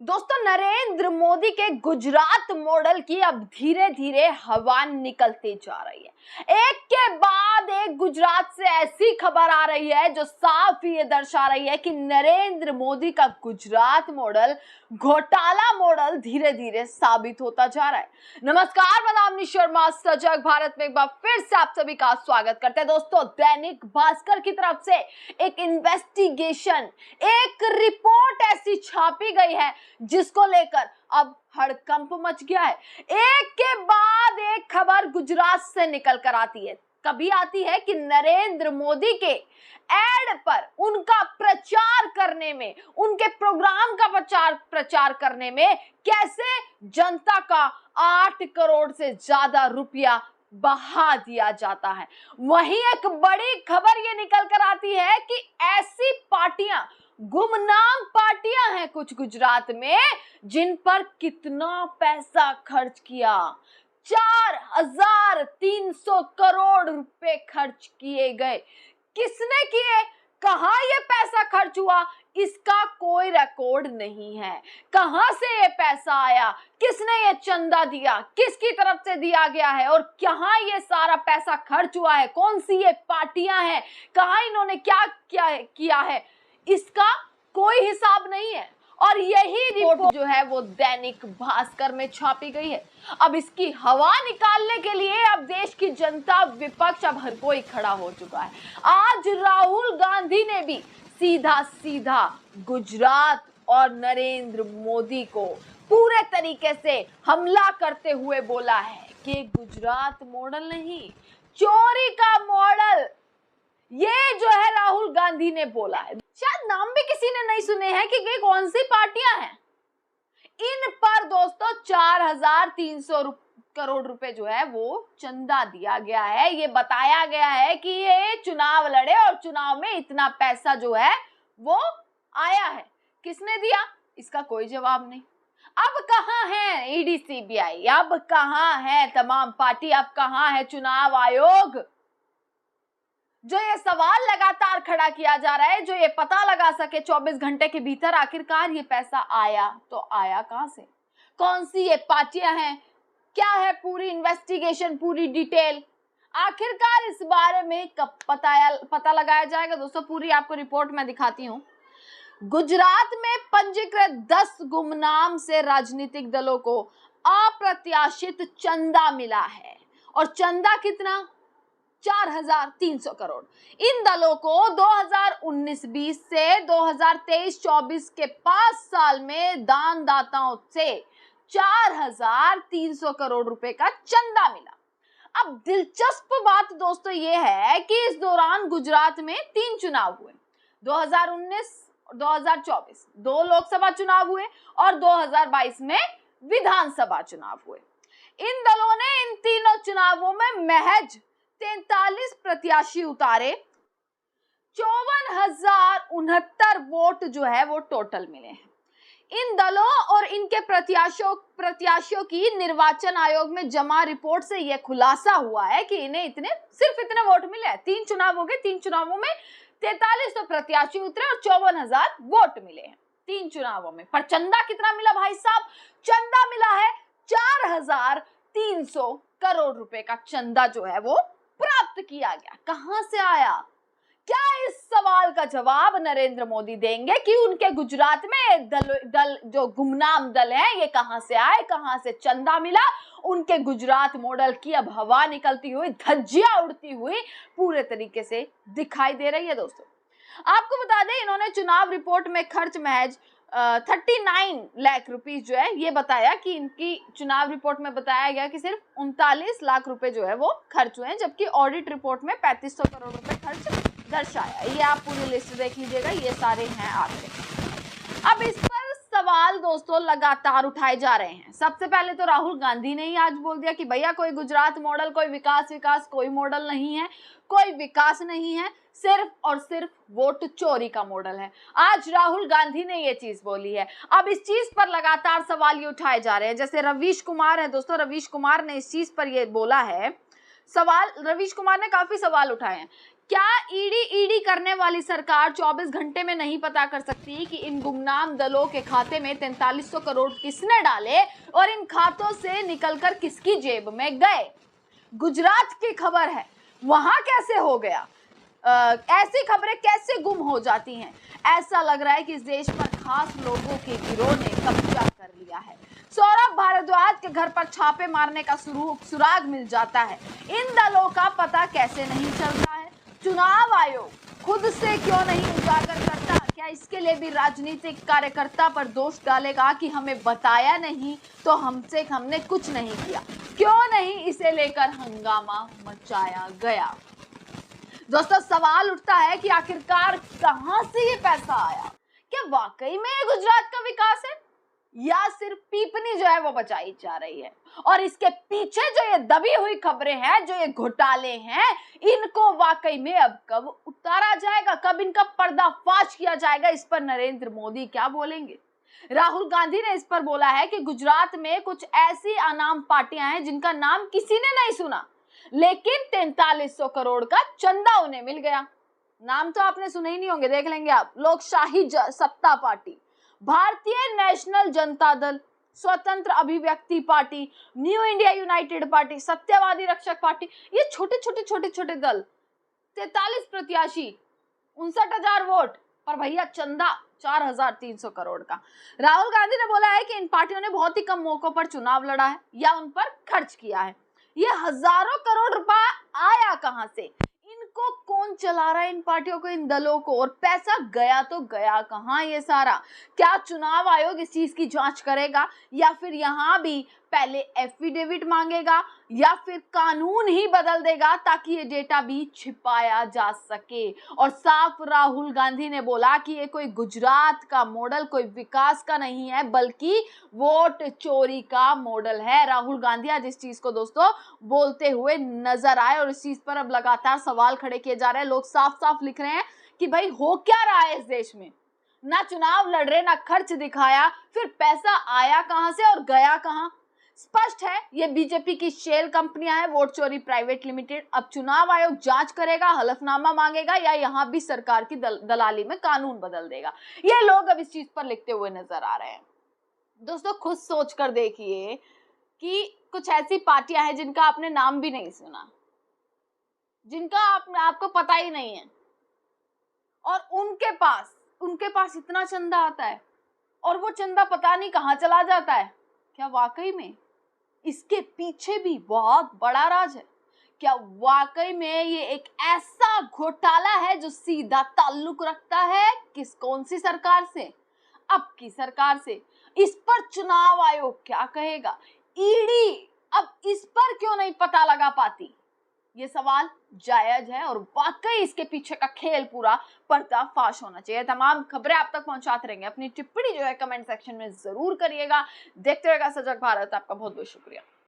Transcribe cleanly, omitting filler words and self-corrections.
दोस्तों, नरेंद्र मोदी के गुजरात मॉडल की अब धीरे धीरे हवा निकलती जा रही है। एक के बाद एक गुजरात से ऐसी खबर आ रही है जो साफ ये दर्शा रही है कि नरेंद्र मोदी का गुजरात मॉडल घोटाला मॉडल धीरे धीरे साबित होता जा रहा है। नमस्कार, मैं नामनी शर्मा सजग भारत में एक बार फिर से आप सभी का स्वागत करते हैं। दोस्तों, दैनिक भास्कर की तरफ से एक इन्वेस्टिगेशन, एक रिपोर्ट ऐसी छापी गई है जिसको लेकर अब हड़कंप मच गया है। एक के बाद एक खबर गुजरात से निकल कर आती है। कभी आती है कि नरेंद्र मोदी के एड पर, उनका प्रचार करने में, उनके प्रोग्राम का प्रचार करने में कैसे जनता का 8 करोड़ से ज्यादा रुपया बहा दिया जाता है। वहीं एक बड़ी खबर ये निकल कर आती है कि ऐसी पार्टियां, गुमनाम पार्टियां हैं कुछ गुजरात में, जिन पर कितना पैसा खर्च किया, 4300 करोड़ रुपए खर्च किए गए। किसने किए, कहां ये पैसा खर्च हुआ, इसका कोई रिकॉर्ड नहीं है। कहां से ये पैसा आया, किसने ये चंदा दिया, किसकी तरफ से दिया गया है और कहां ये सारा पैसा खर्च हुआ है, कौन सी ये पार्टियां हैं, कहां इन्होंने क्या किया है, इसका कोई हिसाब नहीं है। और यही रिपोर्ट जो है वो दैनिक भास्कर में छापी गई है। अब इसकी हवा निकालने के लिए अब देश की जनता, विपक्ष, अब हर कोई खड़ा हो चुका है। आज राहुल गांधी ने भी सीधा सीधा गुजरात और नरेंद्र मोदी को पूरे तरीके से हमला करते हुए बोला है कि गुजरात मॉडल नहीं, चोरी का मॉडल, ये जो है राहुल गांधी ने बोला है। शायद नाम भी किसी ने नहीं सुने हैं कि ये कौन सी पार्टियां हैं। इन पर दोस्तों 4300 करोड़ रुपए जो है वो चंदा दिया गया है। ये बताया गया है कि ये चुनाव लड़े और चुनाव में इतना पैसा जो है वो आया है। किसने दिया, इसका कोई जवाब नहीं। अब कहां है ईडी, सीबीआई, अब कहां है तमाम पार्टी, अब कहां है चुनाव आयोग, जो ये सवाल लगातार खड़ा किया जा रहा है, जो ये पता लगा सके 24 घंटे के भीतर आखिरकार ये पैसा आया तो आया कहां से, कौन सी ये पार्टियां हैं, क्या है पूरी इन्वेस्टिगेशन, पूरी डिटेल, आखिरकार इस बारे में कब पता लगाया जाएगा। दोस्तों, पूरी आपको रिपोर्ट मैं दिखाती हूं। गुजरात में पंजीकृत 10 गुमनाम से राजनीतिक दलों को अप्रत्याशित चंदा मिला है। और चंदा कितना, 4300 करोड़। इन दलों को 2019-20 से 2023-24 के 5 साल में दानदाताओं से 4300 करोड़ रुपए का चंदा मिला। अब दिलचस्प बात दोस्तों ये है कि इस दौरान गुजरात में 3 चुनाव हुए, 2019 और 2024, 2 लोकसभा चुनाव हुए और 2022 में विधानसभा चुनाव हुए। इन दलों ने इन तीनों चुनावों में महज 43 प्रत्याशी उतारे, 54,069 वोट जो है वो टोटल मिले हैं। इन दलों और इनके प्रत्याशियों की निर्वाचन आयोग में जमा रिपोर्ट से यह खुलासा हुआ है कि इन्हें सिर्फ इतने वोट मिले हैं। 3 चुनाव हो गए, 3 चुनावों में 4300 प्रत्याशी उतरे और 54,000 वोट मिले हैं 3 चुनावों में। पर चंदा कितना मिला भाई साहब, चंदा मिला है 4300 करोड़ रुपए का चंदा जो है वो प्राप्त किया गया। कहां से आया, क्या इस सवाल का जवाब नरेंद्र मोदी देंगे कि उनके गुजरात में दल जो गुमनाम दल हैं ये कहां से आए, कहां से चंदा मिला। उनके गुजरात मॉडल की अब हवा निकलती हुई, धज्जियां उड़ती हुई पूरे तरीके से दिखाई दे रही है। दोस्तों, आपको बता दें, इन्होंने चुनाव रिपोर्ट में खर्च महज 39 लाख रुपीस जो है ये बताया कि इनकी चुनाव रिपोर्ट में बताया गया कि सिर्फ 39 लाख रुपए जो है वो खर्च हुए हैं, जबकि ऑडिट रिपोर्ट में 3500 करोड़ रुपए खर्च दर्शाया। ये आप पूरी लिस्ट देख लीजिएगा, ये सारे हैं आंकड़े। अब इस पर सवाल दोस्तों लगातार उठाए जा रहे हैं। सबसे पहले तो राहुल गांधी ने ही आज बोल दिया कि भैया कोई गुजरात मॉडल, कोई विकास कोई मॉडल नहीं है, कोई विकास नहीं है, सिर्फ और सिर्फ वोट चोरी का मॉडल है। आज राहुल गांधी ने ये चीज बोली है। अब इस चीज पर लगातार सवाल ये उठाए जा रहे हैं। जैसे रवीश कुमार है दोस्तों, रवीश कुमार ने इस चीज पर ये बोला है, रवीश कुमार ने काफी सवाल उठाए हैं। क्या ईडी करने वाली सरकार 24 घंटे में नहीं पता कर सकती कि इन गुमनाम दलों के खाते में 4300 करोड़ किसने डाले और इन खातों से निकलकर किसकी जेब में गए? गुजरात की खबर है, वहां कैसे हो गया? ऐसी खबरें कैसे गुम हो जाती हैं? ऐसा लग रहा है कि इस देश पर खास लोगों के गिरोह ने कब्जा कर लिया है। सौरभ भारद्वाज के घर पर छापे मारने का सुराग मिल जाता है। इन दलों का पता कैसे नहीं चलता है? चुनाव आयोग खुद से क्यों नहीं उजागर करता? क्या इसके लिए भी राजनीतिक कार्यकर्ता पर दोष डालेगा कि हमें बताया नहीं तो हमने कुछ नहीं किया? क्यों नहीं इसे लेकर हंगामा मचाया गया? दोस्तों, सवाल उठता है कि आखिरकार कहां से ये पैसा आया? क्या वाकई में ये गुजरात का विकास है या सिर्फ पीपनी जो है वो बचाई जा रही है? और इसके पीछे जो ये दबी हुई खबरें हैं, जो ये घोटाले हैं, इनको वाकई में अब कब उतारा जाएगा, कब इनका पर्दाफाश किया जाएगा? इस पर नरेंद्र मोदी क्या बोलेंगे? राहुल गांधी ने इस पर बोला है कि गुजरात में कुछ ऐसी अनाम पार्टियां हैं जिनका नाम किसी ने नहीं सुना, लेकिन 4300 करोड़ का चंदा उन्हें मिल गया। नाम तो आपने सुने ही नहीं होंगे, देख लेंगे आप। लोकशाही सत्ता पार्टी, भारतीय नेशनल जनता दल, स्वतंत्र अभिव्यक्ति party, new India United party, सत्यवादी रक्षक पार्टी, ये छोटे दल, 43 प्रत्याशी, 59,000 वोट, पर भैया चंदा 4,300 करोड़ का। राहुल गांधी ने बोला है कि इन पार्टियों ने बहुत ही कम मौकों पर चुनाव लड़ा है या उन पर खर्च किया है। ये हजारों करोड़ रुपया आया कहां से? इनको कौन चला रहा है, इन पार्टियों को, इन दलों को? और पैसा गया तो गया कहां ये सारा? क्या चुनाव आयोग इस चीज की जांच करेगा या फिर यहां भी पहले एफिडेविट मांगेगा या फिर कानून ही बदल देगा ताकि ये डेटा भी छिपाया जा सके? और साफ राहुल गांधी ने बोला कि ये कोई गुजरात का मॉडल, कोई विकास का नहीं है, बल्कि वोट चोरी का मॉडल है। राहुल गांधी आज इस चीज को दोस्तों बोलते हुए नजर आए और इस चीज पर अब लगातार सवाल खड़े किए जा रहे हैं। लोग साफ साफ लिख रहे हैं कि भाई हो क्या रहा है इस देश में? ना चुनाव लड़ रहे, ना खर्च दिखाया, फिर पैसा आया कहां से और गया कहां? स्पष्ट है, ये बीजेपी की शेल कंपनियां हैं, वोट चोरी प्राइवेट लिमिटेड। अब चुनाव आयोग जांच करेगा, हलफनामा मांगेगा या यहां भी सरकार की दलाली में कानून बदल देगा? ये लोग अब इस चीज पर लिखते हुए नजर आ रहे हैं। दोस्तों, खुद सोच कर देखिए कि कुछ ऐसी पार्टियां हैं जिनका आपने नाम भी नहीं सुना, जिनका आपको पता ही नहीं है, और उनके पास इतना चंदा आता है और वो चंदा पता नहीं कहां चला जाता है। क्या वाकई में इसके पीछे भी बहुत बड़ा राज है? क्या वाकई में ये एक ऐसा घोटाला है जो सीधा ताल्लुक रखता है कौन सी सरकार से? अब की सरकार से। इस पर चुनाव आयोग क्या कहेगा? ईडी अब इस पर क्यों नहीं पता लगा पाती? ये सवाल जायज है और वाकई इसके पीछे का खेल पूरा पर्दाफाश होना चाहिए। तमाम खबरें आप तक पहुंचाते रहेंगे। अपनी टिप्पणी जो है कमेंट सेक्शन में जरूर करिएगा। देखते रहेगा सजग भारत। आपका बहुत बहुत शुक्रिया।